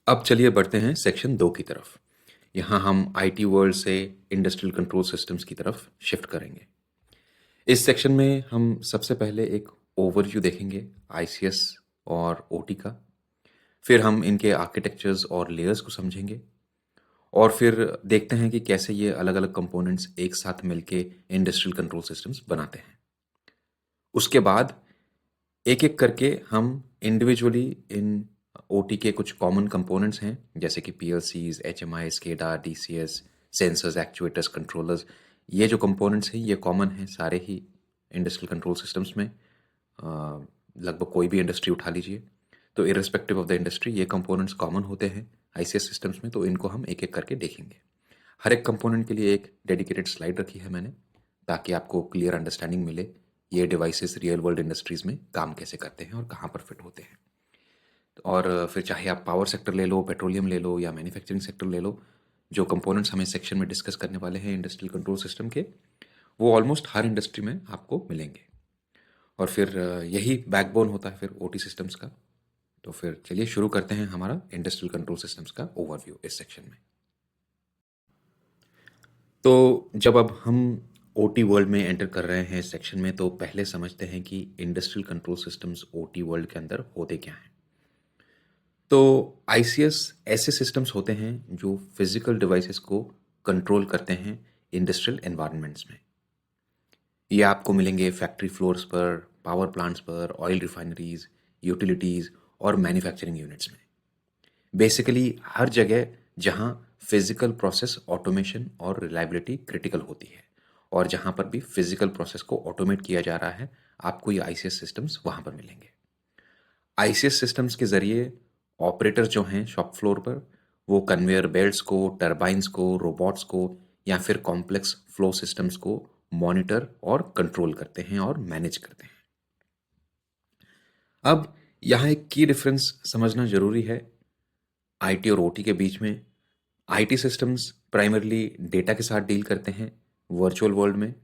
अब चलिए बढ़ते हैं सेक्शन 2 की तरफ। यहाँ हम आईटी वर्ल्ड से इंडस्ट्रियल कंट्रोल सिस्टम्स की तरफ शिफ्ट करेंगे। इस सेक्शन में हम सबसे पहले एक ओवरव्यू देखेंगे आईसीएस और ओटी का। फिर हम इनके आर्किटेक्चर्स और लेयर्स को समझेंगे और फिर देखते हैं कि कैसे ये अलग-अलग कंपोनेंट्स एक साथ मिलके इंडस्ट्रियल कंट्रोल सिस्टम्स बनाते हैं। उसके बाद एक-एक करके हम इंडिविजुअली इन ओटी के कुछ कॉमन कंपोनेंट्स हैं जैसे कि PLCs, HMI, SCADA, DCS, sensors, actuators, controllers. ये जो कंपोनेंट्स हैं ये कॉमन हैं सारे ही इंडस्ट्रियल कंट्रोल सिस्टम्स में। लगभग कोई भी इंडस्ट्री उठा लीजिए तो इररिस्पेक्टिव ऑफ द इंडस्ट्री ये कंपोनेंट्स कॉमन होते हैं आईसीएस सिस्टम्स में, तो इनको हम एक एक करके देखेंगे। हर एक कंपोनेंट के लिए एक डेडिकेटेड स्लाइड रखी है मैंने ताकि आपको क्लियर अंडरस्टैंडिंग मिले ये डिवाइसेस रियल वर्ल्ड इंडस्ट्रीज में काम कैसे करते हैं और कहाँ पर फिट होते हैं। और फिर चाहे आप पावर सेक्टर ले लो, पेट्रोलियम ले लो या मैन्युफैक्चरिंग सेक्टर ले लो, जो कंपोनेंट्स हम इस सेक्शन में डिस्कस करने वाले हैं इंडस्ट्रियल कंट्रोल सिस्टम के, वो ऑलमोस्ट हर इंडस्ट्री में आपको मिलेंगे। और फिर यही बैकबोन होता है फिर ओटी सिस्टम्स का। तो फिर चलिए शुरू करते हैं हमारा इंडस्ट्रियल कंट्रोल सिस्टम्स का ओवरव्यू इस सेक्शन में। तो जब अब हम ओटी वर्ल्ड में एंटर कर रहे हैं इस सेक्शन में, तो पहले समझते हैं कि industrial control systems OT world के अंदर होते क्या हैं। तो आईसीएस ऐसे सिस्टम्स होते हैं जो फिजिकल डिवाइसेस को कंट्रोल करते हैं इंडस्ट्रियल एनवायरनमेंट्स में। ये आपको मिलेंगे फैक्ट्री फ्लोर्स पर, पावर प्लांट्स पर, ऑयल रिफाइनरीज, यूटिलिटीज और मैन्युफैक्चरिंग यूनिट्स में। बेसिकली हर जगह जहां फिजिकल प्रोसेस ऑटोमेशन और रिलायबिलिटी क्रिटिकल होती है और जहां पर भी फिजिकल प्रोसेस को ऑटोमेट किया जा रहा है, आपको ये आईसीएस सिस्टम्स वहां पर मिलेंगे। आईसीएस सिस्टम्स के जरिए ऑपरेटर्स जो हैं शॉप फ्लोर पर, वो कन्वेयर बेल्ट्स को, टरबाइन्स को, रोबोट्स को या फिर कॉम्प्लेक्स फ्लो सिस्टम्स को मॉनिटर और कंट्रोल करते हैं और मैनेज करते हैं। अब यहाँ एक की डिफरेंस समझना जरूरी है आईटी और ओटी के बीच में। आईटी सिस्टम्स प्राइमरली डेटा के साथ डील करते हैं वर्चुअल वर्ल्ड में,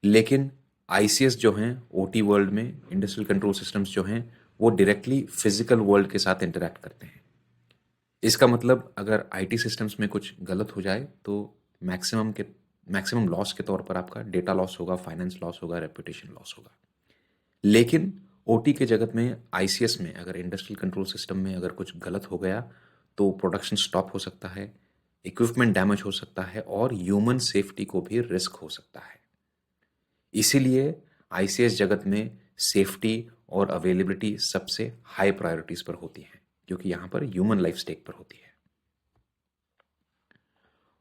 लेकिन आईसीएस जो हैं ओटी वर्ल्ड में, इंडस्ट्रियल कंट्रोल सिस्टम्स जो हैं, वो डायरेक्टली फिजिकल वर्ल्ड के साथ इंटरैक्ट करते हैं। इसका मतलब अगर आईटी सिस्टम्स में कुछ गलत हो जाए तो मैक्सिमम लॉस के तौर पर आपका डेटा लॉस होगा, फाइनेंस लॉस होगा, रेपुटेशन लॉस होगा। लेकिन ओटी के जगत में आईसीएस में अगर इंडस्ट्रियल कंट्रोल सिस्टम में अगर कुछ गलत हो गया तो प्रोडक्शन स्टॉप हो सकता है, इक्विपमेंट डैमेज हो सकता है और ह्यूमन सेफ्टी को भी रिस्क हो सकता है। इसीलिए आईसीएस जगत में सेफ्टी और अवेलेबिलिटी सबसे हाई प्रायोरिटीज पर होती है क्योंकि यहां पर ह्यूमन लाइफ स्टेक पर होती है।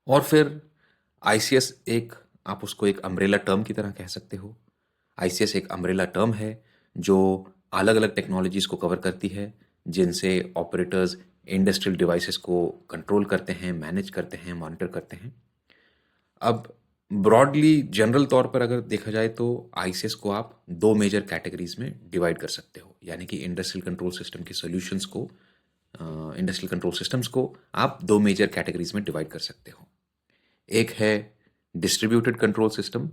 और फिर आईसीएस एक, आप उसको एक अम्ब्रेला टर्म की तरह कह सकते हो। आईसीएस एक अम्ब्रेला टर्म है जो अलग अलग टेक्नोलॉजीज को कवर करती है जिनसे ऑपरेटर्स इंडस्ट्रियल डिवाइसेस को कंट्रोल करते हैं, मैनेज करते हैं, मॉनिटर करते हैं। अब ब्रॉडली जनरल तौर पर अगर देखा जाए तो आईसीएस को आप दो मेजर कैटेगरीज में डिवाइड कर सकते हो, यानी कि इंडस्ट्रियल कंट्रोल सिस्टम के सॉल्यूशंस को, इंडस्ट्रियल कंट्रोल सिस्टम्स को आप दो मेजर कैटेगरीज में डिवाइड कर सकते हो। एक है डिस्ट्रीब्यूटेड कंट्रोल सिस्टम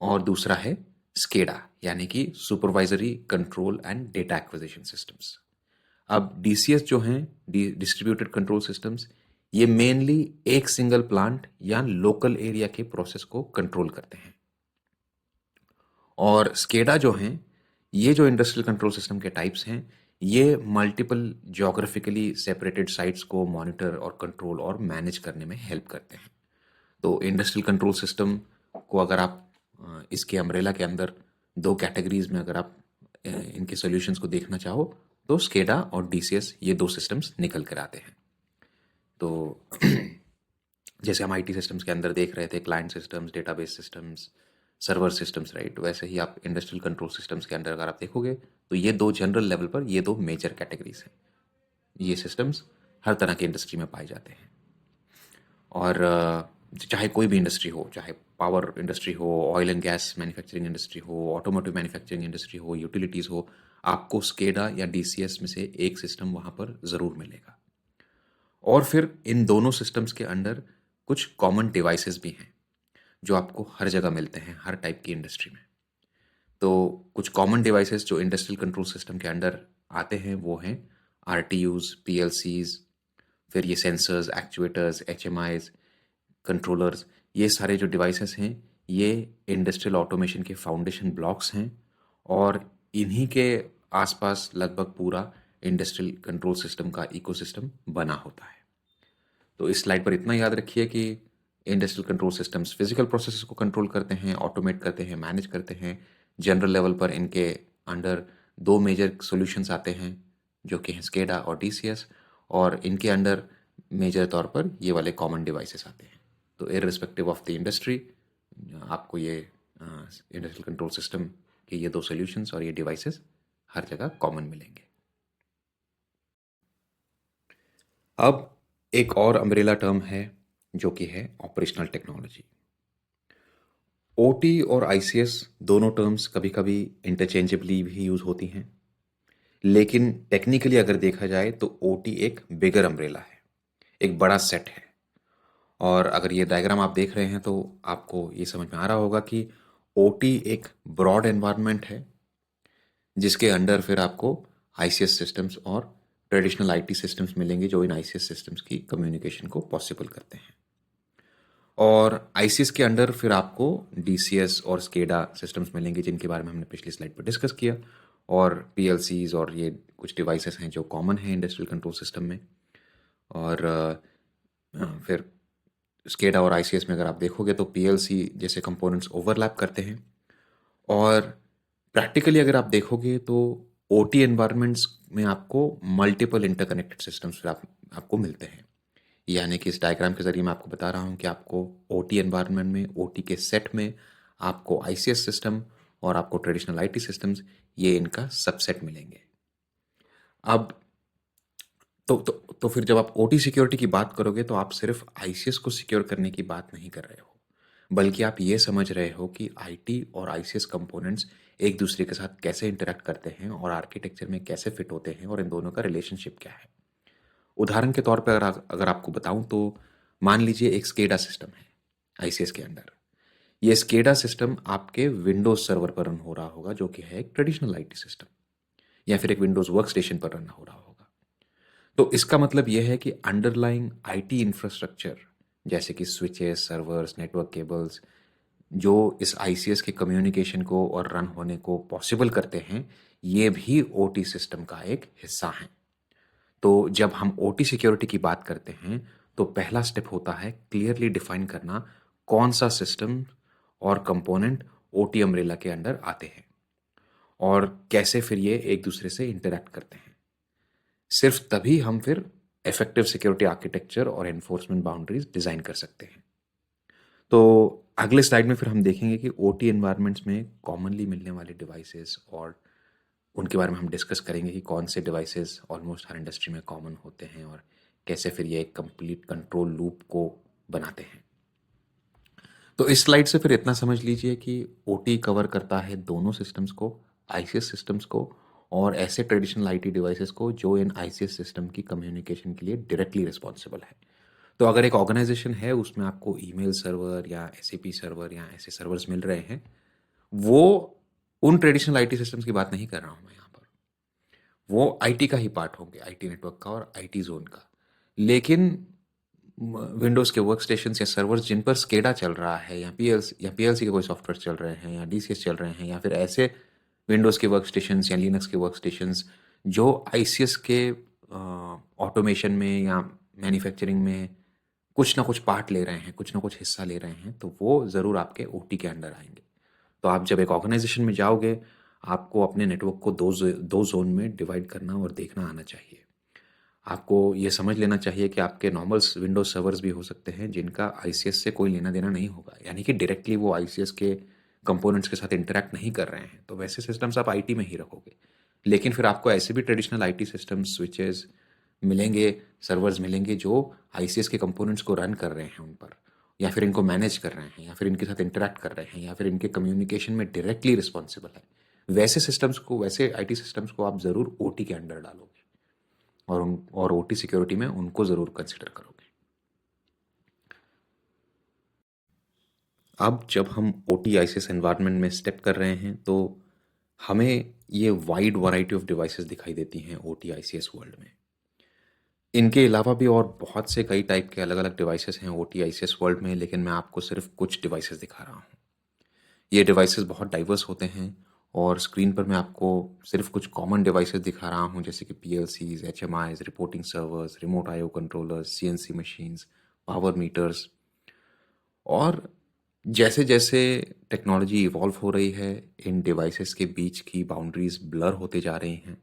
और दूसरा है स्केडा, यानी कि supervisory control and data acquisition systems. अब डीसीएस जो हैं, डिस्ट्रीब्यूटेड कंट्रोल सिस्टम्स, ये मेनली एक सिंगल प्लांट या लोकल एरिया के प्रोसेस को कंट्रोल करते हैं। और स्केडा जो हैं, ये जो इंडस्ट्रियल कंट्रोल सिस्टम के टाइप्स हैं, ये मल्टीपल ज्योग्राफिकली सेपरेटेड साइट्स को मॉनिटर और कंट्रोल और मैनेज करने में हेल्प करते हैं। तो इंडस्ट्रियल कंट्रोल सिस्टम को अगर आप इसके अम्ब्रेला के अंदर दो कैटेगरीज में अगर आप इनके सॉल्यूशंस को देखना चाहो तो स्केडा और डीसीएस ये दो सिस्टम्स निकल कर आते हैं। तो जैसे हम आईटी सिस्टम्स के अंदर देख रहे थे client systems, database systems, server systems, right, वैसे ही आप इंडस्ट्रियल कंट्रोल सिस्टम्स के अंदर अगर आप देखोगे तो ये दो जनरल लेवल पर ये दो मेजर कैटेगरीज हैं। ये सिस्टम्स हर तरह की इंडस्ट्री में पाए जाते हैं और चाहे कोई भी इंडस्ट्री हो, चाहे पावर इंडस्ट्री हो, oil and gas manufacturing industry हो, ऑटोमोटिव मैन्युफैक्चरिंग इंडस्ट्री हो, यूटिलिटीज़ हो, आपको स्केडा या डीसीएस में से एक सिस्टम वहाँ पर ज़रूर मिलेगा। और फिर इन दोनों सिस्टम्स के अंदर कुछ कॉमन डिवाइसेस भी हैं जो आपको हर जगह मिलते हैं हर टाइप की इंडस्ट्री में। तो कुछ कॉमन डिवाइसेस जो इंडस्ट्रियल कंट्रोल सिस्टम के अंदर आते हैं वो हैं आरटीयूज, पीएलसीज, फिर ये सेंसर्स, एक्चुएटर्स, एचएमआईज, कंट्रोलर्स, ये सारे जो डिवाइसेस हैं ये इंडस्ट्रियल ऑटोमेशन के फाउंडेशन ब्लॉक्स हैं और इन्हीं के आसपास लगभग पूरा इंडस्ट्रियल कंट्रोल सिस्टम का इकोसिस्टम बना होता है। तो इस स्लाइड पर इतना याद रखिए कि industrial control systems physical processes को कंट्रोल करते हैं, ऑटोमेट करते हैं, मैनेज करते हैं। जनरल लेवल पर इनके अंडर दो मेजर सॉल्यूशंस आते हैं जो कि हैं स्केडा और डीसीएस, और इनके अंडर मेजर तौर पर ये वाले कॉमन डिवाइसेस आते हैं। तो इररिस्पेक्टिव ऑफ द इंडस्ट्री आपको ये इंडस्ट्रियल कंट्रोल सिस्टम के ये दो सॉल्यूशंस और ये डिवाइसेस हर जगह कॉमन मिलेंगे। अब एक और अम्ब्रेला टर्म है जो कि है ऑपरेशनल टेक्नोलॉजी। ओटी और आईसीएस दोनों टर्म्स कभी कभी इंटरचेंजेबली भी यूज होती हैं, लेकिन टेक्निकली अगर देखा जाए तो ओटी एक बिगर अम्ब्रेला है, एक बड़ा सेट है। और अगर ये डायग्राम आप देख रहे हैं तो आपको ये समझ में आ रहा होगा कि ओटी एक ब्रॉड एनवायरनमेंट है जिसके अंडर फिर आपको आईसीएस सिस्टम्स और ट्रेडिशनल आईटी सिस्टम्स मिलेंगे जो इन आईसीएस सिस्टम्स की कम्युनिकेशन को पॉसिबल करते हैं। और आईसीएस के अंडर फिर आपको डीसीएस और स्केडा सिस्टम्स मिलेंगे जिनके बारे में हमने पिछली स्लाइड पर डिस्कस किया, और पीएलसीज और ये कुछ डिवाइसेस हैं जो कॉमन हैं इंडस्ट्रियल कंट्रोल सिस्टम में। और फिर स्केडा और आईसीएस में अगर आप देखोगे तो पीएलसी जैसे कंपोनेंट्स ओवरलैप करते हैं। और प्रैक्टिकली अगर आप देखोगे तो ओटी एनवायरनमेंट्स में आपको मल्टीपल इंटरकनेक्टेड सिस्टम्स फिर आपको मिलते हैं। यानी कि इस डायग्राम के जरिए मैं आपको बता रहा हूँ कि आपको ओटी एनवायरनमेंट में, ओटी के सेट में आपको आईसीएस सिस्टम और आपको ट्रेडिशनल आईटी सिस्टम्स, ये इनका सबसेट मिलेंगे। अब तो फिर जब आप ओटी सिक्योरिटी की बात करोगे तो आप सिर्फ आईसीएस को सिक्योर करने की बात नहीं कर रहे हो, बल्कि आप ये समझ रहे हो कि आईटी और आईसीएस कंपोनेंट्स एक दूसरे के साथ कैसे इंटरेक्ट करते हैं और आर्किटेक्चर में कैसे फिट होते हैं और इन दोनों का रिलेशनशिप क्या है। उदाहरण के तौर पर अगर आपको बताऊं तो मान लीजिए एक स्केडा सिस्टम है आईसीएस के अंदर। ये स्केडा सिस्टम आपके विंडोज सर्वर पर रन हो रहा होगा जो कि है एक ट्रेडिशनल आईटी सिस्टम, या फिर एक विंडोज वर्क स्टेशन पर रन हो रहा होगा। तो इसका मतलब यह है कि अंडरलाइंग आईटी इंफ्रास्ट्रक्चर जैसे कि स्विचेस, सर्वर्स, नेटवर्क केबल्स जो इस आईसीएस के कम्युनिकेशन को और रन होने को पॉसिबल करते हैं, ये भी ओटी सिस्टम का एक हिस्सा हैं। तो जब हम ओटी सिक्योरिटी की बात करते हैं तो पहला स्टेप होता है क्लियरली डिफाइन करना कौन सा सिस्टम और कंपोनेंट ओटी अम्ब्रेला के अंडर आते हैं और कैसे फिर ये एक दूसरे से इंटरैक्ट करते हैं। सिर्फ तभी हम फिर इफेक्टिव सिक्योरिटी आर्किटेक्चर और एनफोर्समेंट बाउंड्रीज डिजाइन कर सकते हैं। तो अगले स्लाइड में फिर हम देखेंगे कि ओटी एनवायरनमेंट्स में कॉमनली मिलने वाले डिवाइसेस और उनके बारे में हम डिस्कस करेंगे कि कौन से डिवाइसेस ऑलमोस्ट हर इंडस्ट्री में कॉमन होते हैं और कैसे फिर ये एक कंप्लीट कंट्रोल लूप को बनाते हैं। तो इस स्लाइड से फिर इतना समझ लीजिए कि ओटी कवर करता है दोनों सिस्टम्स को, आईसीएस सिस्टम्स को और ऐसे ट्रेडिशनल आईटी डिवाइसेस को जो इन आईसीएस सिस्टम की कम्युनिकेशन के लिए डायरेक्टली रिस्पॉन्सिबल है। तो अगर एक ऑर्गेनाइजेशन है उसमें आपको ईमेल सर्वर या एसएपी सर्वर या ऐसे सर्वर्स मिल रहे हैं, वो उन ट्रेडिशनल आईटी सिस्टम्स की बात नहीं कर रहा हूं मैं यहाँ पर, वो आईटी का ही पार्ट होंगे, आईटी नेटवर्क का और आईटी जोन का। लेकिन विंडोज के वर्क स्टेशन या सर्वर्स जिन पर स्केडा चल रहा है या पीएलसी के कोई सॉफ्टवेयर चल रहे हैं या डीसीएस चल रहे हैं या फिर ऐसे विंडोज के वर्क स्टेशन या लिनक्स के वर्क स्टेशन जो आईसीएस के ऑटोमेशन में या मैन्युफैक्चरिंग में कुछ ना कुछ पार्ट ले रहे हैं, कुछ ना कुछ हिस्सा ले रहे हैं, तो वो ज़रूर आपके ओटी के अंडर आएंगे। तो आप जब एक ऑर्गेनाइजेशन में जाओगे आपको अपने नेटवर्क को दो जोन में डिवाइड करना और देखना आना चाहिए। आपको ये समझ लेना चाहिए कि आपके नॉर्मल विंडोज सर्वर्स भी हो सकते हैं जिनका आईसीएस से कोई लेना देना नहीं होगा, यानी कि डायरेक्टली वो आईसीएस के कंपोनेंट्स के साथ इंटरैक्ट नहीं कर रहे हैं, तो वैसे सिस्टम्स आप आईटी में ही रखोगे। लेकिन फिर आपको ऐसे भी ट्रेडिशनल आईटी सिस्टम्स, स्विचेस मिलेंगे, सर्वर्स मिलेंगे जो आईसीएस के कंपोनेंट्स को रन कर रहे हैं उन पर, या फिर इनको मैनेज कर रहे हैं, या फिर इनके साथ इंटरैक्ट कर रहे हैं, या फिर इनके कम्युनिकेशन में डायरेक्टली रिस्पॉन्सिबल है। वैसे सिस्टम्स को, वैसे आईटी सिस्टम्स को आप ज़रूर ओटी के अंडर डालोगे और ओटी सिक्योरिटी में उनको ज़रूर कंसिडर करोगे। अब जब हम ओटी आईसीएस एनवायरनमेंट में स्टेप कर रहे हैं तो हमें ये वाइड वैरायटी ऑफ डिवाइसेस दिखाई देती हैं ओटी आईसीएस वर्ल्ड में। इनके अलावा भी और बहुत से कई टाइप के अलग अलग डिवाइसेस हैं OT ICS वर्ल्ड में, लेकिन मैं आपको सिर्फ कुछ डिवाइसेस दिखा रहा हूँ। ये डिवाइसेस बहुत डाइवर्स होते हैं और स्क्रीन पर मैं आपको सिर्फ कुछ कॉमन डिवाइसेस दिखा रहा हूँ, जैसे कि PLCs, HMIs, reporting servers, remote IO controllers, CNC machines, power meters. और जैसे जैसे टेक्नोलॉजी इवॉल्व हो रही है, इन डिवाइसेस के बीच की बाउंड्रीज ब्लर होते जा रही हैं।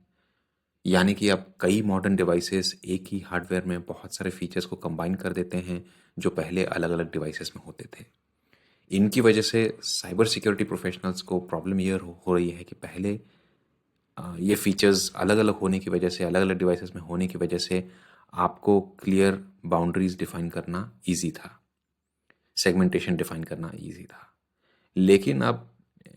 यानी कि अब कई मॉडर्न डिवाइसेस एक ही हार्डवेयर में बहुत सारे फीचर्स को कंबाइन कर देते हैं, जो पहले अलग अलग डिवाइसेस में होते थे। इनकी वजह से साइबर सिक्योरिटी प्रोफेशनल्स को प्रॉब्लम ये हो रही है कि पहले ये फीचर्स अलग अलग होने की वजह से, अलग अलग डिवाइसेस में होने की वजह से आपको क्लियर बाउंड्रीज डिफाइन करना ईजी था, सेगमेंटेशन डिफाइन करना ईजी था। लेकिन अब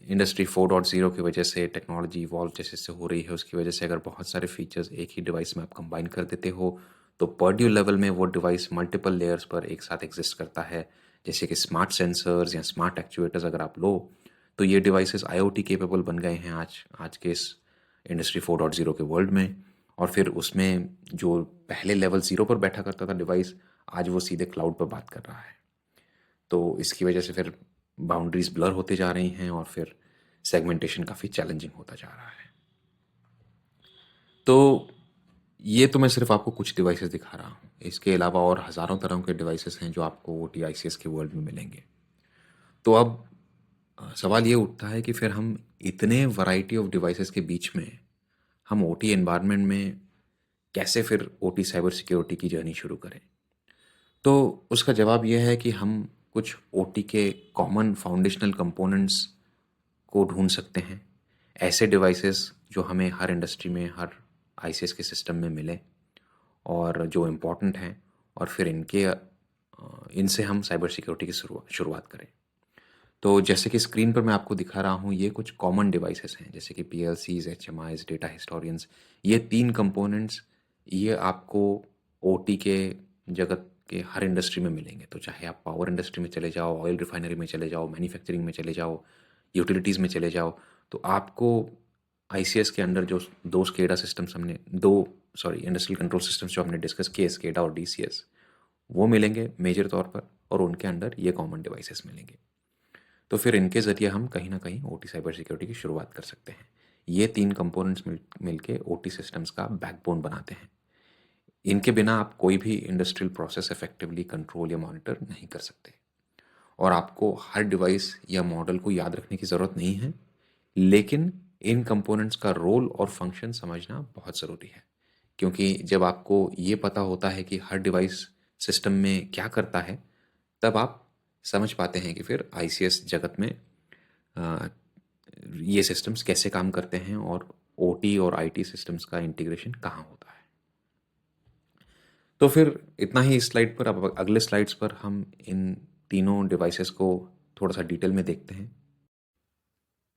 इंडस्ट्री 4.0 की वजह से, टेक्नोलॉजी इवॉल्व जैसे जैसे हो रही है, उसकी वजह से अगर बहुत सारे फीचर्स एक ही डिवाइस में आप कंबाइन कर देते हो, तो पर ड्यू लेवल में वो डिवाइस मल्टीपल लेयर्स पर एक साथ एग्जिस्ट करता है। जैसे कि स्मार्ट सेंसर्स या स्मार्ट एक्चुएटर्स अगर आप लो, तो ये डिवाइसेस IoT केपेबल बन गए हैं आज के इस इंडस्ट्री 4.0 के वर्ल्ड में। और फिर उसमें जो पहले लेवल 0 पर बैठा करता था डिवाइस, आज वो सीधे क्लाउड पर बात कर रहा है। तो इसकी वजह से फिर बाउंड्रीज ब्लर होते जा रही हैं और फिर सेगमेंटेशन काफ़ी चैलेंजिंग होता जा रहा है। तो ये तो मैं सिर्फ आपको कुछ डिवाइसेस दिखा रहा हूँ। इसके अलावा और हज़ारों तरह के डिवाइसेस हैं जो आपको OT ICS के वर्ल्ड में मिलेंगे। तो अब सवाल ये उठता है कि फिर हम इतने वैरायटी ऑफ डिवाइसेस के बीच में हम OT एनवायरनमेंट में कैसे फिर OT साइबर सिक्योरिटी की जर्नी शुरू करें? तो उसका जवाब यह है कि हम कुछ OT के कॉमन फाउंडेशनल कंपोनेंट्स को ढूंढ सकते हैं, ऐसे डिवाइसेस जो हमें हर इंडस्ट्री में, हर ICS के सिस्टम में मिले और जो इम्पोर्टेंट हैं, और फिर इनसे हम साइबर सिक्योरिटी की शुरुआत करें। तो जैसे कि स्क्रीन पर मैं आपको दिखा रहा हूँ, ये कुछ कॉमन डिवाइसेस हैं, जैसे कि PLCs, HMIs, डेटा हिस्टोरियंस। ये 3 कंपोनेंट्स ये आपको OT के जगत के हर इंडस्ट्री में मिलेंगे। तो चाहे आप पावर इंडस्ट्री में चले जाओ, ऑयल रिफाइनरी में चले जाओ, मैन्युफैक्चरिंग में चले जाओ, यूटिलिटीज़ में चले जाओ, तो आपको ICS के अंडर जो दो स्केडा सिस्टम्स हमने इंडस्ट्रियल कंट्रोल सिस्टम्स जो हमने डिस्कस किए, स्केडा और DCS, वो मिलेंगे मेजर तौर पर, और उनके अंडर ये कॉमन डिवाइसेस मिलेंगे। तो फिर इनके ज़रिए हम कहीं ना कहीं OT साइबर सिक्योरिटी की शुरुआत कर सकते हैं। ये 3 कंपोनेंट्स मिलके OT सिस्टम्स का बैकबोन बनाते हैं। इनके बिना आप कोई भी इंडस्ट्रियल प्रोसेस इफेक्टिवली कंट्रोल या मॉनिटर नहीं कर सकते। और आपको हर डिवाइस या मॉडल को याद रखने की ज़रूरत नहीं है, लेकिन इन कंपोनेंट्स का रोल और फंक्शन समझना बहुत ज़रूरी है। क्योंकि जब आपको ये पता होता है कि हर डिवाइस सिस्टम में क्या करता है, तब आप समझ पाते हैं कि फिर ICS जगत में अ, ये सिस्टम्स कैसे काम करते हैं और OT और IT सिस्टम्स का इंटीग्रेशन कहाँ होता है। तो फिर इतना ही इस स्लाइड पर। अब अगले स्लाइड्स पर हम इन तीनों डिवाइसेस को थोड़ा सा डिटेल में देखते हैं।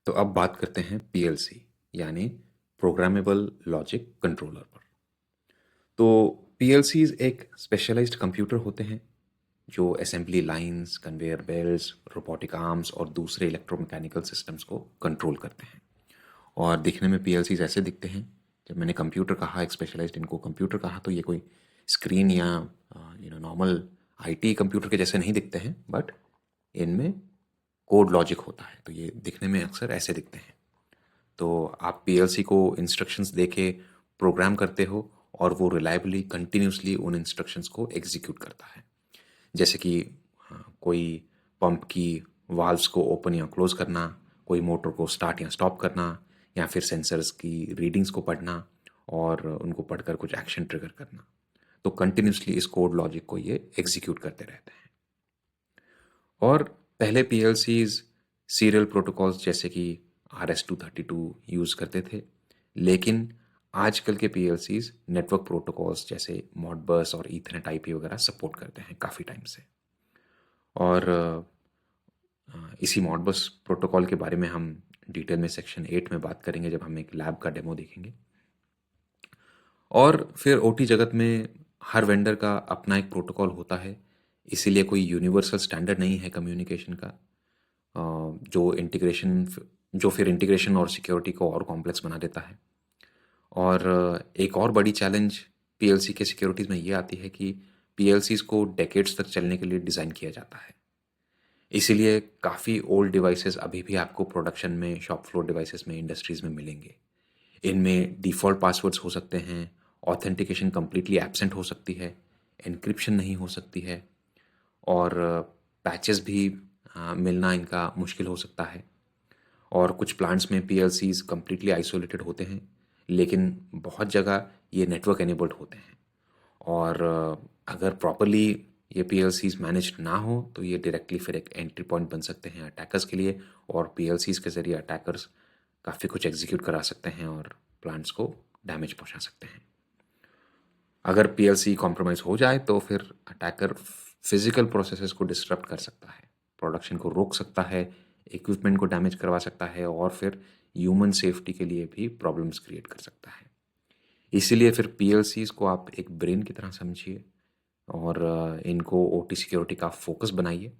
तो अब बात करते हैं PLC यानी प्रोग्रामेबल लॉजिक कंट्रोलर पर। तो PLCs एक स्पेशलाइज्ड कंप्यूटर होते हैं जो assembly lines, conveyor belts, robotic arms और दूसरे इलेक्ट्रोमैकेनिकल सिस्टम्स को कंट्रोल करते हैं। और दिखने में PLCs ऐसे दिखते हैं। जब मैंने कंप्यूटर कहा, एक स्पेशलाइज्ड इनको कंप्यूटर कहा, तो ये कोई स्क्रीन या नॉर्मल IT कंप्यूटर के जैसे नहीं दिखते हैं, बट इनमें कोड लॉजिक होता है, तो ये दिखने में अक्सर ऐसे दिखते हैं। तो आप PLC को इंस्ट्रक्शंस देके प्रोग्राम करते हो और वो रिलायबली कंटिन्यूसली उन इंस्ट्रक्शंस को एग्जीक्यूट करता है। जैसे कि कोई पंप की वाल्व्स को ओपन या क्लोज करना, कोई मोटर को स्टार्ट या स्टॉप करना, या फिर सेंसर्स की रीडिंग्स को पढ़ना और उनको पढ़कर कुछ एक्शन ट्रिगर करना। तो कंटिन्यूसली इस कोड लॉजिक को ये एग्जीक्यूट करते रहते हैं। और पहले PLCs सीरियल प्रोटोकॉल्स जैसे कि RS-232 यूज़ करते थे, लेकिन आजकल के PLCs नेटवर्क प्रोटोकॉल्स जैसे मॉडबस और ईथरनेट IP वगैरह सपोर्ट करते हैं काफ़ी टाइम से। और इसी मॉडबस प्रोटोकॉल के बारे में हम डिटेल में सेक्शन 8 में बात करेंगे, जब हम एक लैब का डेमो देखेंगे। और फिर OT जगत में हर वेंडर का अपना एक प्रोटोकॉल होता है, इसीलिए कोई यूनिवर्सल स्टैंडर्ड नहीं है कम्युनिकेशन का, जो फिर इंटीग्रेशन और सिक्योरिटी को और कॉम्प्लेक्स बना देता है। और एक और बड़ी चैलेंज पीएलसी के सिक्योरिटीज़ में ये आती है कि पीएलसीज़ को डेकेड्स तक चलने के लिए डिज़ाइन किया जाता है। इसीलिए काफ़ी ओल्ड डिवाइसेस अभी भी आपको प्रोडक्शन में, शॉप फ्लोर डिवाइसेस में, इंडस्ट्रीज़ में मिलेंगे। इनमें डिफ़ॉल्ट पासवर्ड्स हो सकते हैं, ऑथेंटिकेशन कंप्लीटली एब्सेंट हो सकती है, एन्क्रिप्शन नहीं हो सकती है और पैचेस भी मिलना इनका मुश्किल हो सकता है। और कुछ प्लांट्स में पीएलसीज़ कंप्लीटली आइसोलेटेड होते हैं, लेकिन बहुत जगह ये नेटवर्क एनेबल्ड होते हैं और अगर प्रॉपर्ली ये पीएलसीज़ मैनेज्ड ना हो तो ये डायरेक्टली फिर एक एंट्री पॉइंट बन सकते हैं अटैकर्स के लिए और पीएलसीज़ के ज़रिए अटैकर्स काफ़ी कुछ एग्जीक्यूट करा सकते हैं और प्लांट्स को डैमेज पहुंचा सकते हैं। अगर पीएलसी कॉम्प्रोमाइज़ हो जाए तो फिर अटैकर फिजिकल प्रोसेसेस को डिसरप्ट कर सकता है, प्रोडक्शन को रोक सकता है, इक्विपमेंट को डैमेज करवा सकता है और फिर ह्यूमन सेफ्टी के लिए भी प्रॉब्लम्स क्रिएट कर सकता है। इसीलिए फिर पीएलसीज़ को आप एक ब्रेन की तरह समझिए और इनको ओटी सिक्योरिटी का फोकस बनाइए।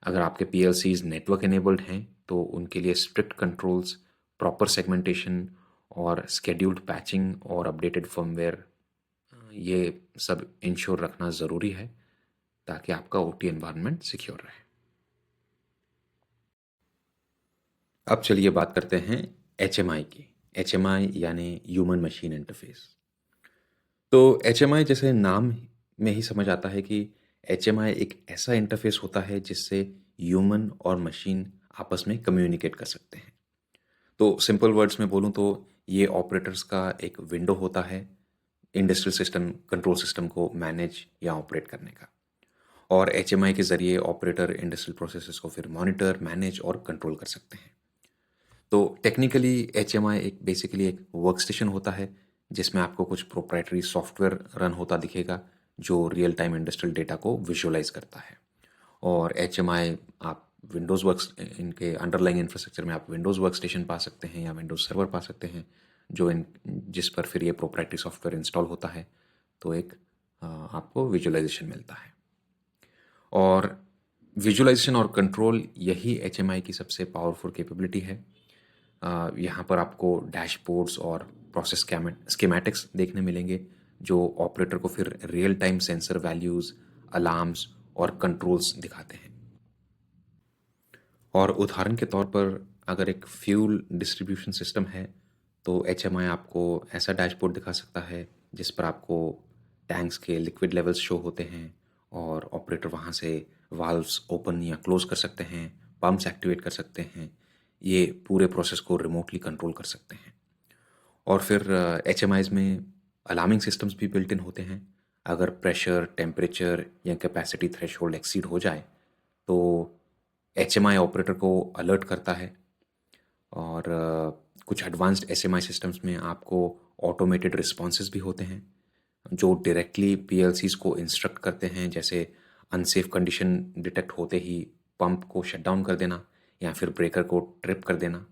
अगर आपके पीएलसीज़ नेटवर्क इनेबल्ड हैं तो उनके लिए स्ट्रिक्ट कंट्रोल्स, प्रॉपर सेगमेंटेशन और स्केड्यूल्ड पैचिंग और अपडेटेड फर्मवेयर ये सब इंश्योर रखना ज़रूरी है ताकि आपका ओटी एनवायरनमेंट सिक्योर रहे। अब चलिए बात करते हैं एचएमआई की। एचएमआई यानी ह्यूमन मशीन इंटरफेस। तो एचएमआई जैसे नाम में ही समझ आता है कि एचएमआई एक ऐसा इंटरफेस होता है जिससे ह्यूमन और मशीन आपस में कम्युनिकेट कर सकते हैं। तो सिंपल वर्ड्स में बोलूँ तो ये ऑपरेटर्स का एक विंडो होता है इंडस्ट्रियल सिस्टम, कंट्रोल सिस्टम को मैनेज या ऑपरेट करने का। और एचएमआई के ज़रिए ऑपरेटर इंडस्ट्रियल प्रोसेसेस को फिर मॉनिटर, मैनेज और कंट्रोल कर सकते हैं। तो टेक्निकली एचएमआई एक बेसिकली एक वर्क स्टेशन होता है जिसमें आपको कुछ प्रोप्राइटरी सॉफ्टवेयर रन होता दिखेगा जो रियल टाइम इंडस्ट्रियल डेटा को विजुअलाइज करता है। और एचएमआई आप विंडोज़ वर्क इनके अंडरलाइंग इंफ्रास्ट्रक्चर में आप विंडोज़ वर्क स्टेशन पा सकते हैं या विंडोज़ सर्वर पा सकते हैं जो इन जिस पर फिर ये प्रोप्राइटरी सॉफ्टवेयर इंस्टॉल होता है तो एक आपको विजुअलाइजेशन मिलता है। और विजुअलाइजेशन और कंट्रोल यही एचएमआई की सबसे पावरफुल कैपेबिलिटी है। यहाँ पर आपको डैशबोर्ड्स और प्रोसेस स्कीमेटिक्स देखने मिलेंगे जो ऑपरेटर को फिर real time sensor values, alarms और कंट्रोल्स दिखाते हैं। और उदाहरण के तौर पर अगर एक फ्यूल डिस्ट्रीब्यूशन सिस्टम है तो एचएमआई आपको ऐसा डैशबोर्ड दिखा सकता है जिस पर आपको टैंक्स के लिक्विड लेवल्स शो होते हैं और ऑपरेटर वहाँ से वाल्व्स ओपन या क्लोज कर सकते हैं, पंप्स एक्टिवेट कर सकते हैं, ये पूरे प्रोसेस को रिमोटली कंट्रोल कर सकते हैं। और फिर एचएमआईज में अलार्मिंग सिस्टम्स भी बिल्ट इन होते हैं। अगर प्रेशर, टेम्परेचर या कैपेसिटी थ्रेशोल्ड एक्सीड हो जाए तो एचएमआई ऑपरेटर को अलर्ट करता है। और कुछ एडवांस्ड एसएमआई सिस्टम्स में आपको ऑटोमेटेड रिस्पॉन्सेज भी होते हैं जो डायरेक्टली पीएलसीज को इंस्ट्रक्ट करते हैं, जैसे अनसेफ कंडीशन डिटेक्ट होते ही पंप को शट डाउन कर देना या फिर ब्रेकर को ट्रिप कर देना।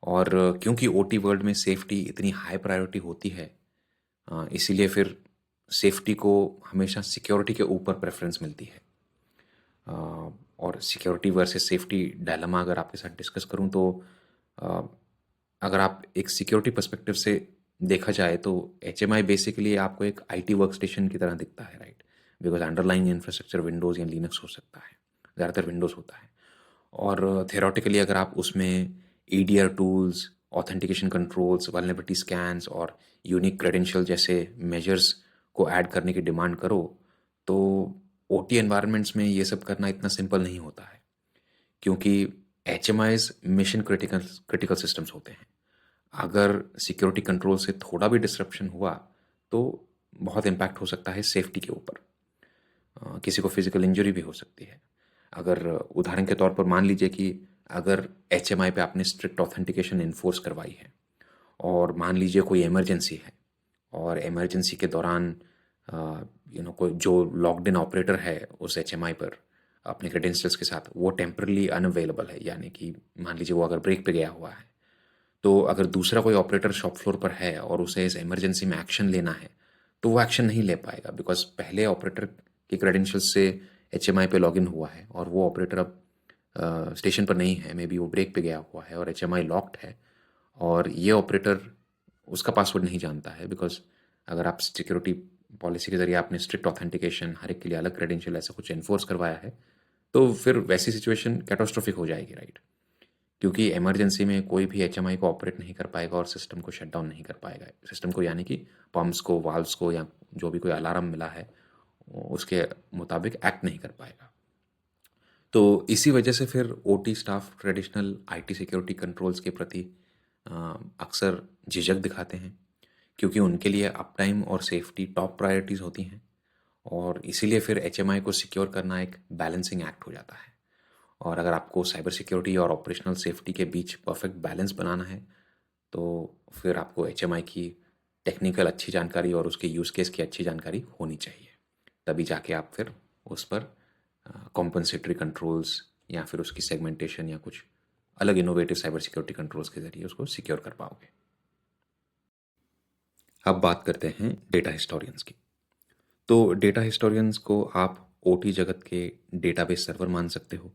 और क्योंकि ओटी वर्ल्ड में सेफ्टी इतनी हाई प्रायोरिटी होती है इसीलिए फिर सेफ्टी को हमेशा सिक्योरिटी के ऊपर प्रेफरेंस मिलती है। और सिक्योरिटी वर्सेस सेफ्टी डायलेमा अगर आपके साथ डिस्कस करूं तो अ, अगर आप एक सिक्योरिटी पर्सपेक्टिव से देखा जाए तो एचएमआई बेसिकली आपको एक आईटी वर्क स्टेशन की तरह दिखता है, right? Because underline infrastructure Windows या लिनक्स हो सकता है, ज़्यादातर विंडोज़ होता है। और थियोरेटिकली अगर आप उसमें EDR tools, authentication controls, vulnerability scans और यूनिक क्रेडेंशियल जैसे मेजर्स को ऐड करने की डिमांड करो तो ओटी एनवायरनमेंट्स में ये सब करना इतना सिंपल नहीं होता है क्योंकि एचएमआईज मिशन क्रिटिकल सिस्टम्स होते हैं। अगर सिक्योरिटी कंट्रोल से थोड़ा भी डिसरप्शन हुआ तो बहुत इम्पैक्ट हो सकता है सेफ्टी के ऊपर। किसी को फिजिकल इंजरी भी हो सकती है। अगर उदाहरण के तौर पर मान लीजिए कि अगर एचएमआई पे आपने स्ट्रिक्ट ऑथेंटिकेशन इन्फोर्स करवाई है और मान लीजिए कोई इमरजेंसी है और इमरजेंसी के दौरान कोई जो लॉक्ड इन ऑपरेटर है उस एचएमआई पर अपने क्रेडेंशियल्स के साथ वो टेम्परली अनअवेलेबल है, यानी कि मान लीजिए वो अगर ब्रेक पे गया हुआ है तो अगर दूसरा कोई ऑपरेटर शॉप फ्लोर पर है और उसे इस इमरजेंसी में एक्शन लेना है तो वो एक्शन नहीं ले पाएगा बिकॉज पहले ऑपरेटर के क्रेडेंशियल्स से एचएमआई पे लॉगिन हुआ है और वो ऑपरेटर अब स्टेशन पर नहीं है, मे बी वो ब्रेक पे गया हुआ है और एचएमआई लॉक्ड है और ये ऑपरेटर उसका पासवर्ड नहीं जानता है बिकॉज अगर आप सिक्योरिटी पॉलिसी के ज़रिए आपने स्ट्रिक्ट ऑथेंटिकेशन, हर एक के लिए अलग क्रेडेंशियल ऐसा कुछ एनफोर्स करवाया है, तो फिर वैसी सिचुएशन कैटास्ट्रोफिक हो जाएगी, राइट? क्योंकि इमरजेंसी में कोई भी एचएमआई को ऑपरेट नहीं कर पाएगा और सिस्टम को शट डाउन नहीं कर पाएगा। सिस्टम को यानी कि पंप्स को, वाल्व्स को या जो भी कोई अलार्म मिला है, उसके मुताबिक एक्ट नहीं कर पाएगा। तो इसी वजह से फिर OT staff traditional IT security controls के प्रति अक्सर झिझक दिखाते हैं, क्योंकि उनके लिए अप टाइम और सेफ्टी टॉप प्रायोरिटीज़ होती हैं, और इसीलिए फिर एचएमआई को सिक्योर करना एक बैलेंसिंग एक्ट हो जाता है। और अगर आपको साइबर सिक्योरिटी और ऑपरेशनल सेफ्टी के बीच परफेक्ट बैलेंस बनाना है, तो फिर आपको एचएमआई की टेक्निकल अच्छी जानकारी और उसके यूज़ केस की अच्छी जानकारी होनी चाहिए। तभी जाके आप फिर उस पर कॉम्पनसेटरी कंट्रोल्स या फिर उसकी सेगमेंटेशन या कुछ अलग इनोवेटिव साइबर सिक्योरिटी कंट्रोल्स के ज़रिए उसको सिक्योर कर पाओगे। अब बात करते हैं डेटा हिस्टोरियंस की। तो डेटा हिस्टोरियंस को आप ओटी जगत के डेटाबेस सर्वर मान सकते हो।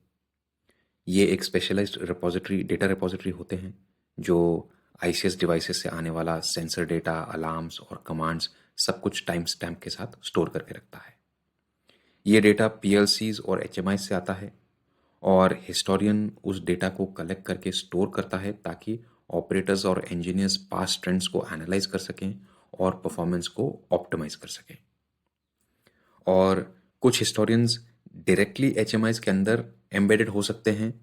ये एक स्पेशलाइज्ड रिपोजिटरी, डेटा रिपोजिटरी होते हैं जो आईसीएस डिवाइसेस से आने वाला सेंसर डेटा, अलार्म्स और कमांड्स सब कुछ टाइम स्टैम्प के साथ स्टोर करके रखता है। ये डेटा पीएलसीज और एचएमआई से आता है, और हिस्टोरियन उस डेटा को कलेक्ट करके स्टोर करता है ताकि ऑपरेटर्स और इंजीनियर्स पास्ट ट्रेंड्स को एनालाइज कर सकें और परफॉर्मेंस को ऑप्टिमाइज कर सकें। और कुछ हिस्टोरियंस डायरेक्टली एचएमआईज के अंदर एम्बेडेड हो सकते हैं,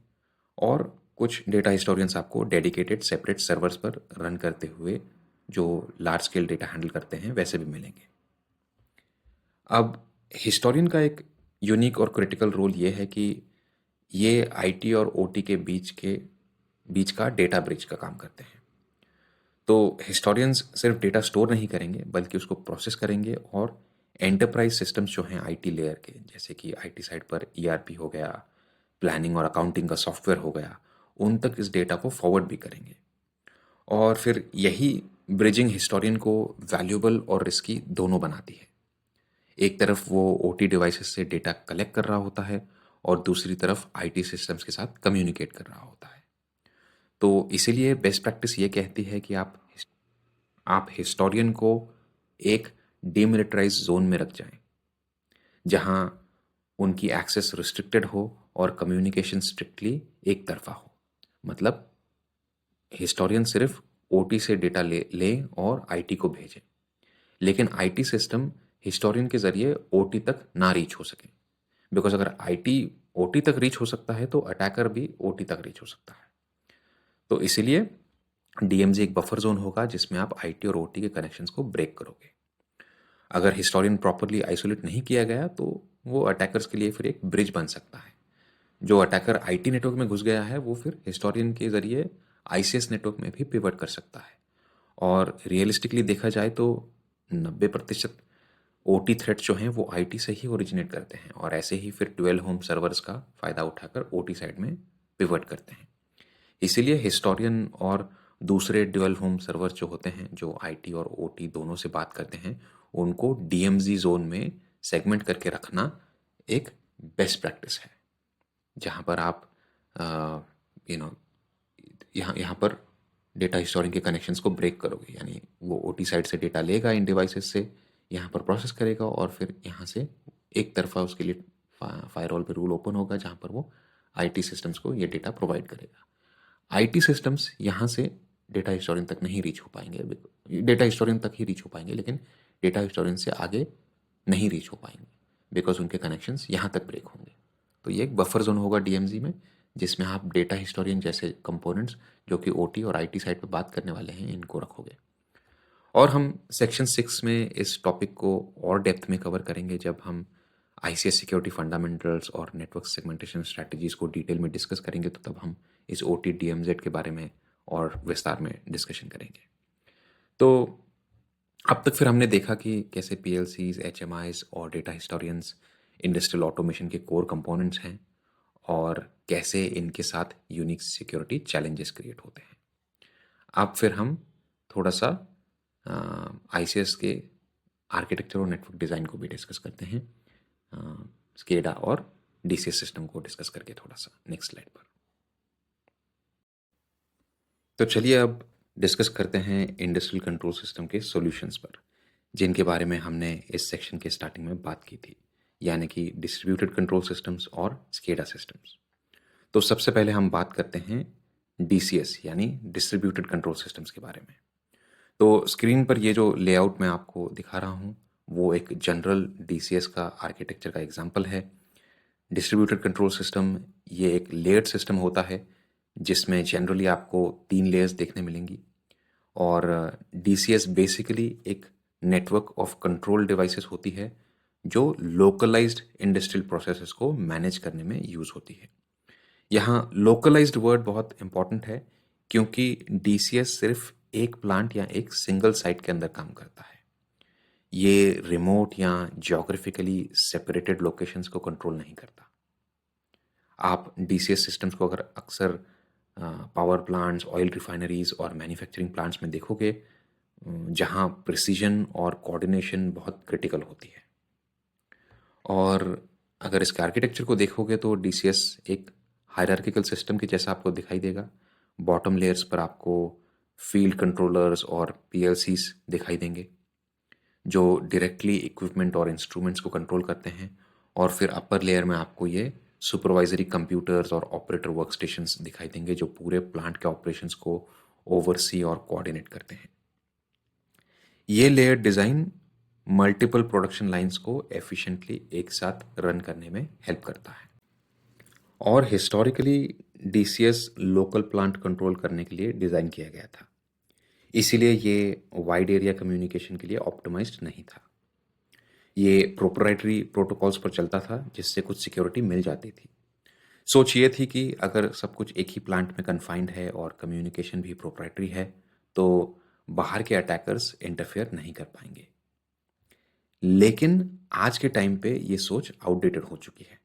और कुछ डेटा हिस्टोरियंस आपको डेडिकेटेड सेपरेट सर्वर्स पर रन करते हुए जो लार्ज स्केल डेटा हैंडल करते हैं वैसे भी मिलेंगे। अब हिस्टोरियन का एक यूनिक और क्रिटिकल रोल ये है कि ये आईटी और ओटी के बीच का डेटा ब्रिज का काम करते हैं। तो हिस्टोरियंस सिर्फ डेटा स्टोर नहीं करेंगे बल्कि उसको प्रोसेस करेंगे, और एंटरप्राइज सिस्टम्स जो हैं आईटी लेयर के, जैसे कि आईटी साइड पर ईआरपी हो गया, प्लानिंग और अकाउंटिंग का सॉफ्टवेयर हो गया, उन तक इस डेटा को फॉरवर्ड भी करेंगे। और फिर यही ब्रिजिंग हिस्टोरियन को वैल्यूएबल और रिस्की दोनों बनाती है। एक तरफ वो ओटी डिवाइसेस से डेटा कलेक्ट कर रहा होता है और दूसरी तरफ आईटी सिस्टम्स के साथ कम्युनिकेट कर रहा होता है। तो इसीलिए बेस्ट प्रैक्टिस ये कहती है कि आप हिस्टोरियन को एक डीमिलिटराइज जोन में रख जाएं, जहां उनकी एक्सेस रिस्ट्रिक्टेड हो और कम्युनिकेशन स्ट्रिक्टली एक तरफा हो। मतलब हिस्टोरियन सिर्फ ओटी से डेटा ले और आईटी को भेजे, लेकिन आईटी सिस्टम हिस्टोरियन के जरिए ओटी तक ना रीच हो सके। बिकॉज अगर आईटी ओटी तक रीच हो सकता है तो अटैकर भी ओटी तक रीच हो सकता है। तो इसीलिए डीएमजी एक बफर जोन होगा जिसमें आप आईटी और ओटी के कनेक्शंस को ब्रेक करोगे। अगर हिस्टोरियन प्रॉपरली आइसोलेट नहीं किया गया तो वो अटैकर्स के लिए फिर एक ब्रिज बन सकता है। जो अटैकर आईटी नेटवर्क में घुस गया है वो फिर हिस्टोरियन के जरिए आईसीएस नेटवर्क में भी पिवट कर सकता है। और रियलिस्टिकली देखा जाए तो 90% ओटी थ्रेट जो हैं वो आईटी से ही ओरिजिनेट करते हैं, और ऐसे ही फिर 12 होम सर्वर्स का फ़ायदा उठाकर ओटी साइड में पिवट करते हैं। इसीलिए हिस्टोरियन और दूसरे ड्यूअल होम सर्वर जो होते हैं, जो आईटी और ओटी दोनों से बात करते हैं, उनको डीएमजी जोन में सेगमेंट करके रखना एक बेस्ट प्रैक्टिस है, जहाँ पर आप यू नो यहाँ पर डेटा हिस्टोरियन के कनेक्शंस को ब्रेक करोगे। यानी वो ओटी साइड से डेटा लेगा इन डिवाइसेस से, यहाँ पर प्रोसेस करेगा, और फिर यहाँ से एक तरफा उसके लिए फायरवॉल पे रूल ओपन होगा जहाँ पर वो आईटी सिस्टम्स को ये डेटा प्रोवाइड करेगा। आईटी सिस्टम्स यहाँ से डेटा हिस्टोरियन तक नहीं रीच हो पाएंगे, डेटा हिस्टोरियन तक ही रीच हो पाएंगे, लेकिन डेटा हिस्टोरियन से आगे नहीं रीच हो पाएंगे, बिकॉज उनके कनेक्शंस यहाँ तक ब्रेक होंगे। तो ये एक बफर जोन होगा डीएमजी में, जिसमें आप डेटा हिस्टोरियन जैसे कंपोनेंट्स जो कि ओटी और आईटी साइड पर बात करने वाले हैं इनको रखोगे। और हम सेक्शन 6 में इस टॉपिक को और डेप्थ में कवर करेंगे जब हम आईसीएस सिक्योरिटी फंडामेंटल्स और नेटवर्क सेगमेंटेशन स्ट्रैटेजीज को डिटेल में डिस्कस करेंगे, तो तब हम इस ओटी डीएमजेड के बारे में और विस्तार में डिस्कशन करेंगे। तो अब तक फिर हमने देखा कि कैसे पीएलसीज, एचएमआईज और डेटा हिस्टोरियंस इंडस्ट्रियल ऑटोमेशन के कोर कंपोनेंट्स हैं, और कैसे इनके साथ यूनिक सिक्योरिटी चैलेंजेस क्रिएट होते हैं। अब फिर हम थोड़ा सा आईसीएस के आर्किटेक्चर और नेटवर्क डिज़ाइन को भी डिस्कस करते हैं, स्केडा और डीसीएस सिस्टम को डिस्कस करके थोड़ा सा नेक्स्ट स्लाइड पर। तो चलिए अब डिस्कस करते हैं इंडस्ट्रियल कंट्रोल सिस्टम के सॉल्यूशंस पर, जिनके बारे में हमने इस सेक्शन के स्टार्टिंग में बात की थी, यानी कि डिस्ट्रीब्यूटेड कंट्रोल सिस्टम्स और स्केडा सिस्टम्स। तो सबसे पहले हम बात करते हैं डीसीएस यानी डिस्ट्रीब्यूटेड कंट्रोल सिस्टम्स के बारे में। तो स्क्रीन पर ये जो लेआउट मैं आपको दिखा रहा हूँ वो एक जनरल डीसीएस का आर्किटेक्चर का एग्जांपल है। डिस्ट्रीब्यूटेड कंट्रोल सिस्टम ये एक लेयर्ड सिस्टम होता है जिसमें जनरली आपको 3 लेयर्स देखने मिलेंगी और डीसीएस बेसिकली एक नेटवर्क ऑफ कंट्रोल डिवाइसेस होती है जो लोकलाइज्ड इंडस्ट्रियल प्रोसेसेस को मैनेज करने में यूज़ होती है। यहाँ लोकलाइज्ड वर्ड बहुत इंपॉर्टेंट है क्योंकि डीसीएस सिर्फ एक प्लांट या एक सिंगल साइट के अंदर काम करता है। ये रिमोट या ज्योग्राफिकली सेपरेटेड लोकेशंस को कंट्रोल नहीं करता। आप डीसीएस सिस्टम्स को अगर अक्सर पावर प्लांट्स, ऑयल रिफाइनरीज और मैन्युफैक्चरिंग प्लांट्स में देखोगे जहाँ प्रिसीजन और कोऑर्डिनेशन बहुत क्रिटिकल होती है। और अगर इसके आर्किटेक्चर को देखोगे तो डीसीएस एक हायरार्किकल सिस्टम के जैसा आपको दिखाई देगा। बॉटम लेयर्स पर आपको फील्ड कंट्रोलर्स और पीएलसीज दिखाई देंगे जो डायरेक्टली इक्विपमेंट और इंस्ट्रूमेंट्स को कंट्रोल करते हैं, और फिर अपर लेयर में आपको ये सुपरवाइजरी कंप्यूटर्स और ऑपरेटर वर्कस्टेशंस दिखाई देंगे जो पूरे प्लांट के ऑपरेशंस को ओवरसी और कोऑर्डिनेट करते हैं। ये layer design multiple production lines को एफिशिएंटली एक साथ रन करने में हेल्प करता है। और historically DCS local plant control करने के लिए डिज़ाइन किया गया था, इसीलिए ये वाइड एरिया कम्युनिकेशन के लिए ऑप्टिमाइज्ड नहीं था। ये प्रोप्राइटरी प्रोटोकॉल्स पर चलता था जिससे कुछ सिक्योरिटी मिल जाती थी। सोच ये थी कि अगर सब कुछ एक ही प्लांट में कन्फाइंड है और कम्युनिकेशन भी प्रोप्राइटरी है तो बाहर के अटैकर्स इंटरफेयर नहीं कर पाएंगे। लेकिन आज के टाइम पे ये सोच आउटडेटेड हो चुकी है।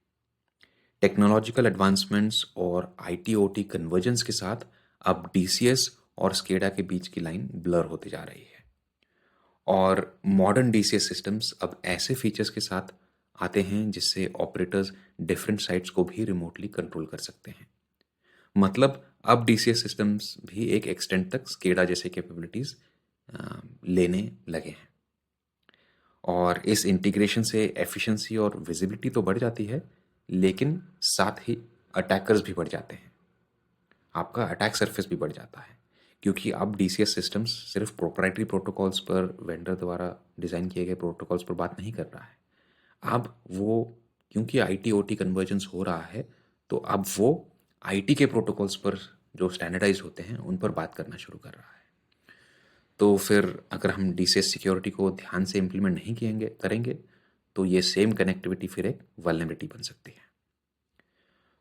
टेक्नोलॉजिकल एडवांसमेंट्स और आईटी-ओटी कन्वर्जेंस के साथ अब डीसीएस और स्केडा के बीच की लाइन ब्लर होती जा रही है, और मॉडर्न डीसीएस सिस्टम्स अब ऐसे फीचर्स के साथ आते हैं जिससे ऑपरेटर्स डिफरेंट साइट्स को भी रिमोटली कंट्रोल कर सकते हैं। मतलब अब डीसीएस सिस्टम्स भी एक एक्सटेंट तक स्केडा जैसे कैपेबिलिटीज लेने लगे हैं, और इस इंटीग्रेशन से एफिशिएंसी और विजिबिलिटी तो बढ़ जाती है, लेकिन साथ ही अटैकर्स भी बढ़ जाते हैं। आपका अटैक सरफेस भी बढ़ जाता है क्योंकि अब डीसीएस सिस्टम्स सिर्फ प्रोप्राइटरी प्रोटोकॉल्स पर, वेंडर द्वारा डिज़ाइन किए गए प्रोटोकॉल्स पर बात नहीं कर रहा है। अब वो, क्योंकि आईटी ओटी कन्वर्जेंस हो रहा है, तो अब वो आईटी के प्रोटोकॉल्स पर जो स्टैंडर्डाइज होते हैं उन पर बात करना शुरू कर रहा है। तो फिर अगर हम डीसीएस सिक्योरिटी को ध्यान से इम्प्लीमेंट नहीं करेंगे तो ये सेम कनेक्टिविटी फिर एक वल्नरेबिलिटी बन सकती है।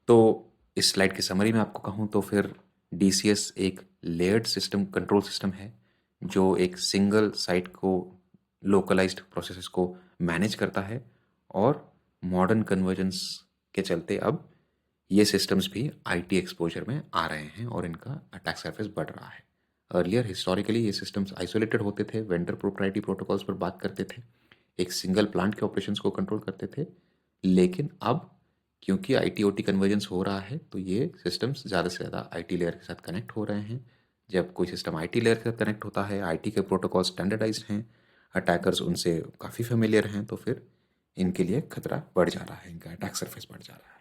तो इस स्लाइड की समरी में आपको कहूँ तो फिर डीसीएस एक लेयर्ड सिस्टम कंट्रोल सिस्टम है जो एक सिंगल साइट को लोकलाइज्ड प्रोसेसेस को मैनेज करता है, और मॉडर्न कन्वर्जेंस के चलते अब ये सिस्टम्स भी आईटी एक्सपोजर में आ रहे हैं और इनका अटैक सरफेस बढ़ रहा है। अर्लियर हिस्टोरिकली ये सिस्टम्स आइसोलेटेड होते थे, वेंडर प्रोप्राइटरी प्रोटोकॉल्स पर बात करते थे, एक सिंगल प्लांट के ऑपरेशंस को कंट्रोल करते थे। लेकिन अब क्योंकि आईटी ओटी कन्वर्जेंस हो रहा है तो ये सिस्टम्स ज़्यादा से ज़्यादा आईटी लेयर के साथ कनेक्ट हो रहे हैं। जब कोई सिस्टम आईटी लेयर के साथ कनेक्ट होता है, आईटी के प्रोटोकॉल स्टैंडर्डाइज्ड हैं, अटैकर्स उनसे काफ़ी फेमिलियर हैं, तो फिर इनके लिए खतरा बढ़ जा रहा है, इनका अटैक सरफेस बढ़ जा रहा है।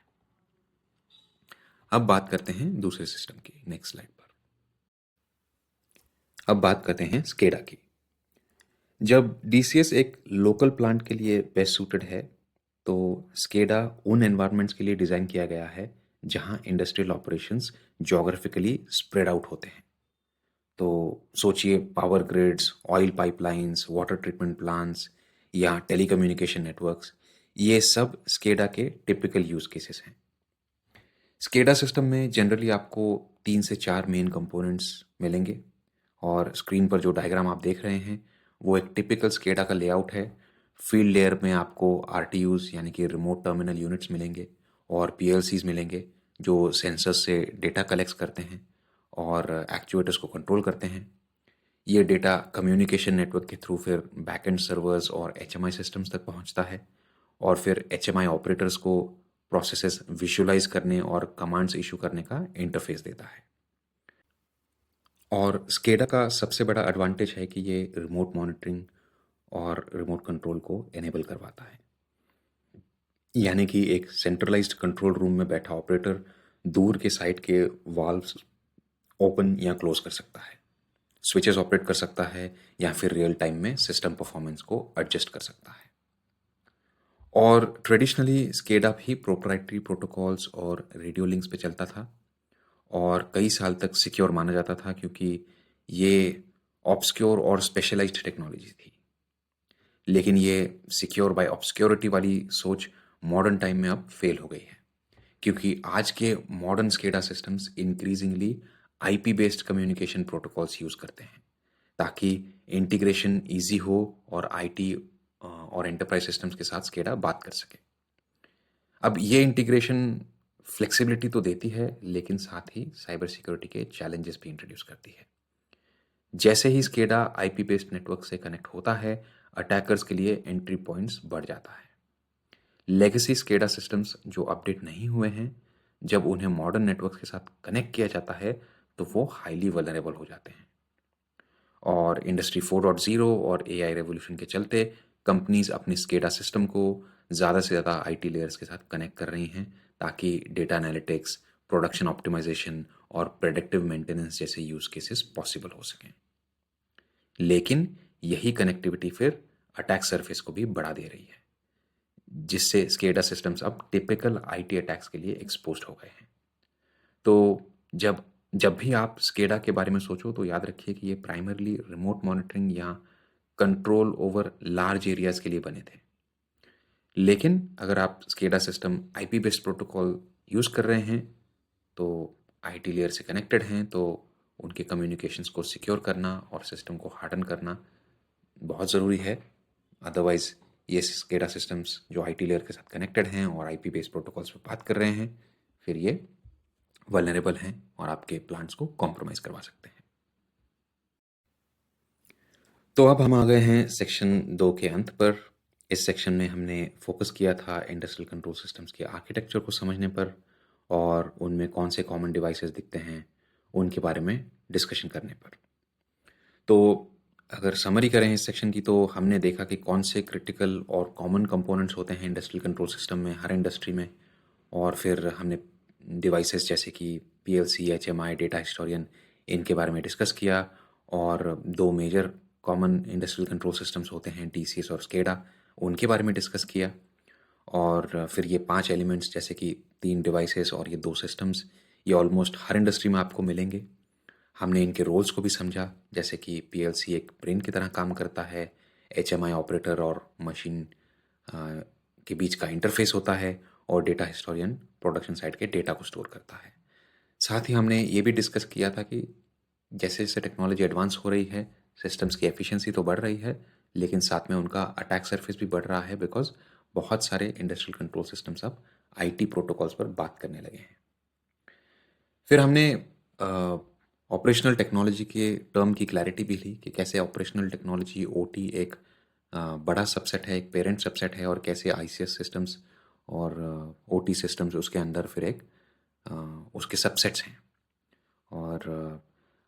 अब बात करते हैं दूसरे सिस्टम की, नेक्स्ट स्लाइड पर। अब बात करते हैं स्केडा की। जब डीसीएस एक लोकल प्लांट के लिए बेस्ट सूटेड है तो स्केडा उन एनवायरनमेंट्स के लिए डिज़ाइन किया गया है जहां industrial operations geographically spread out होते हैं। तो सोचिए power grids, oil pipelines, water treatment plants या टेलीकम्युनिकेशन नेटवर्क्स, ये सब स्केडा के टिपिकल यूज केसेस हैं। स्केडा सिस्टम में जनरली आपको 3 से 4 मेन कंपोनेंट्स मिलेंगे, और स्क्रीन पर जो डायग्राम आप देख रहे हैं वो एक टिपिकल स्केडा का लेआउट है। फील्ड लेयर में आपको आरटीयूज यानी कि रिमोट टर्मिनल यूनिट्स मिलेंगे और पीएलसीज मिलेंगे जो सेंसर्स से डेटा कलेक्ट करते हैं और एक्चुएटर्स को कंट्रोल करते हैं। ये डेटा कम्युनिकेशन नेटवर्क के थ्रू फिर बैकएंड सर्वर्स और एचएमआई सिस्टम्स तक पहुंचता है, और फिर एचएमआई ऑपरेटर्स को प्रोसेसेस विजुलाइज करने और कमांड्स इशू करने का इंटरफेस देता है। और स्केडा का सबसे बड़ा एडवांटेज है कि ये रिमोट मॉनिटरिंग और रिमोट कंट्रोल को एनेबल करवाता है। यानी कि एक सेंट्रलाइज्ड कंट्रोल रूम में बैठा ऑपरेटर दूर के साइट के वाल्व्स ओपन या क्लोज कर सकता है, स्विचेस ऑपरेट कर सकता है या फिर रियल टाइम में सिस्टम परफॉर्मेंस को एडजस्ट कर सकता है। और ट्रेडिशनली स्केडा भी प्रोप्राइटरी प्रोटोकॉल्स और रेडियो लिंक्स पे चलता था और कई साल तक सिक्योर माना जाता था क्योंकि ये ऑब्सक्योर और स्पेशलाइज्ड टेक्नोलॉजी थी। लेकिन ये सिक्योर बाय ऑब्सक्योरिटी वाली सोच मॉडर्न टाइम में अब फेल हो गई है क्योंकि आज के modern SCADA systems increasingly IP based communication protocols use करते हैं ताकि इंटीग्रेशन इजी हो और आईटी और एंटरप्राइज सिस्टम्स के साथ स्केडा बात कर सके। अब ये इंटीग्रेशन फ्लेक्सिबिलिटी तो देती है लेकिन साथ ही साइबर सिक्योरिटी के चैलेंजेस भी इंट्रोड्यूस करती है। जैसे ही स्केडा आईपी बेस्ड नेटवर्क से कनेक्ट होता है, अटैकर्स के लिए एंट्री पॉइंट्स बढ़ जाता है। लेगेसी स्केडा सिस्टम्स जो अपडेट नहीं हुए हैं, जब उन्हें मॉडर्न नेटवर्क के साथ कनेक्ट किया जाता है तो वो हाईली वल्नरेबल हो जाते हैं। और इंडस्ट्री 4.0 और एआई रेवोल्यूशन के चलते कंपनीज अपने स्केडा सिस्टम को ज़्यादा से ज़्यादा आईटी लेयर्स के साथ कनेक्ट कर रही हैं ताकि डेटा एनालिटिक्स, प्रोडक्शन ऑप्टिमाइजेशन और प्रेडिक्टिव मेंटेनेंस जैसे यूज केसेस पॉसिबल हो सकें। लेकिन यही कनेक्टिविटी फिर अटैक सरफेस को भी बढ़ा दे रही है, जिससे स्केडा सिस्टम्स अब टिपिकल आईटी अटैक्स के लिए एक्सपोज्ड हो गए हैं। तो जब जब भी आप स्केडा के बारे में सोचो तो याद रखिए कि ये प्राइमरली रिमोट मॉनिटरिंग या कंट्रोल ओवर लार्ज एरियाज के लिए बने थे। लेकिन अगर आप SCADA system IP based protocol use कर रहे हैं तो आईटी लेयर से कनेक्टेड हैं तो उनके कम्युनिकेशंस को सिक्योर करना और सिस्टम को हार्डन करना बहुत ज़रूरी है। अदरवाइज ये स्केडा सिस्टम्स जो आईटी लेयर के साथ कनेक्टेड हैं और आईपी बेस्ड प्रोटोकॉल्स पर बात कर रहे हैं, फिर ये वल्नरेबल हैं और आपके प्लांट्स को कॉम्प्रोमाइज़ करवा सकते हैं। तो अब हम आ गए हैं सेक्शन 2 के अंत पर। इस सेक्शन में हमने फोकस किया था इंडस्ट्रियल कंट्रोल सिस्टम्स के आर्किटेक्चर को समझने पर और उनमें कौन से कॉमन डिवाइसेस दिखते हैं उनके बारे में डिस्कशन करने पर। तो अगर समरी करें इस सेक्शन की तो हमने देखा कि कौन से क्रिटिकल और कॉमन कंपोनेंट्स होते हैं इंडस्ट्रियल कंट्रोल सिस्टम में हर इंडस्ट्री में, और फिर हमने डिवाइसेस जैसे कि पीएलसी, एचएमआई, डेटा हिस्टोरियन, इनके बारे में डिस्कस किया। और दो major common industrial control systems होते हैं टीसीएस और स्केडा, उनके बारे में डिस्कस किया। और फिर ये 5 एलिमेंट्स जैसे कि 3 डिवाइसेस और ये 2 सिस्टम्स, ये ऑलमोस्ट हर इंडस्ट्री में आपको मिलेंगे। हमने इनके रोल्स को भी समझा, जैसे कि पीएलसी एक ब्रेन की तरह काम करता है, एचएमआई ऑपरेटर और मशीन के बीच का इंटरफेस होता है, और डेटा हिस्टोरियन प्रोडक्शन साइड के डेटा को स्टोर करता है। साथ ही हमने ये भी डिस्कस किया था कि जैसे जैसे टेक्नोलॉजी एडवांस हो रही है, सिस्टम्स की एफिशिएंसी तो बढ़ रही है, लेकिन साथ में उनका अटैक सरफेस भी बढ़ रहा है बिकॉज बहुत सारे इंडस्ट्रियल कंट्रोल सिस्टम्स अब आईटी प्रोटोकॉल्स पर बात करने लगे हैं। फिर हमने ऑपरेशनल टेक्नोलॉजी के टर्म की क्लैरिटी भी ली कि कैसे ऑपरेशनल टेक्नोलॉजी ओटी एक बड़ा सबसेट है, एक पेरेंट सबसेट है, और कैसे आईसीएस सिस्टम्स और ओटी सिस्टम्स उसके अंदर फिर एक उसके सबसेट्स हैं। और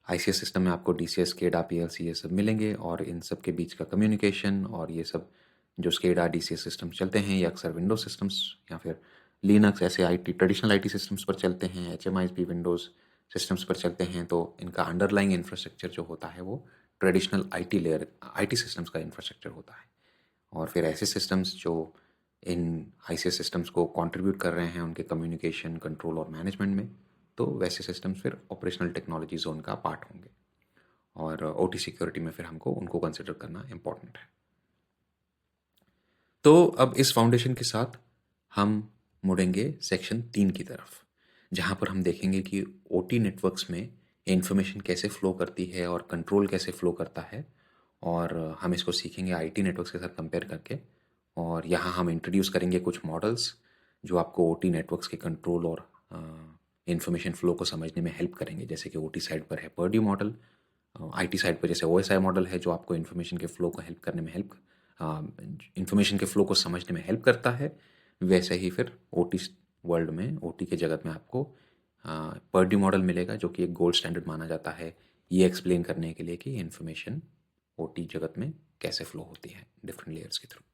आईसीएस सिस्टम में आपको डीसीएस, स्केडा, पीएलसी ये सब मिलेंगे, और इन सब के बीच का कम्युनिकेशन और ये सब जो स्केडा डीसीएस सिस्टम्स चलते हैं ये अक्सर विंडोज सिस्टम्स या फिर लिनक्स ऐसे आईटी ट्रेडिशनल आईटी सिस्टम्स पर चलते हैं। एचएमआईज भी विंडोज़ सिस्टम्स पर चलते हैं, तो इनका अंडरलाइंग इंफ्रास्ट्रक्चर जो होता है वो traditional IT layer IT systems का इंफ्रास्ट्रक्चर होता है। और फिर ऐसे सिस्टम्स जो इन आईसीएस सिस्टम्स को कंट्रीब्यूट कर रहे हैं उनके कम्युनिकेशन, कंट्रोल और मैनेजमेंट में, तो वैसे सिस्टम्स फिर ऑपरेशनल टेक्नोलॉजी जोन का पार्ट होंगे। और ओटी सिक्योरिटी में फिर हमको उनको कंसिडर करना इम्पॉर्टेंट है। तो अब इस फाउंडेशन के साथ हम मुड़ेंगे सेक्शन 3 की तरफ, जहाँ पर हम देखेंगे कि ओटी नेटवर्क्स में इंफॉर्मेशन कैसे फ़्लो करती है और कंट्रोल कैसे फ़्लो करता है। और हम इसको सीखेंगे आईटी नेटवर्क्स के साथ कंपेयर करके। और यहाँ हम इंट्रोड्यूस करेंगे कुछ मॉडल्स जो आपको ओटी नेटवर्क्स के कंट्रोल और इंफॉर्मेशन फ़्लो को समझने में हेल्प करेंगे। जैसे कि ओटी साइड पर है पर्ड्यू मॉडल, आईटी साइड पर जैसे ओएसआई मॉडल है जो आपको इंफॉर्मेशन के फ़्लो को हेल्प करने में इंफॉर्मेशन के फ़्लो को समझने में हेल्प करता है। वैसे ही फिर ओटी वर्ल्ड में, ओटी के जगत में आपको पर्ड्यू मॉडल मिलेगा जो कि एक गोल्ड स्टैंडर्ड माना जाता है ये एक्सप्लेन करने के लिए कि इंफॉर्मेशन ओटी जगत में कैसे फ्लो होती है डिफरेंट लेयर्स के थ्रू।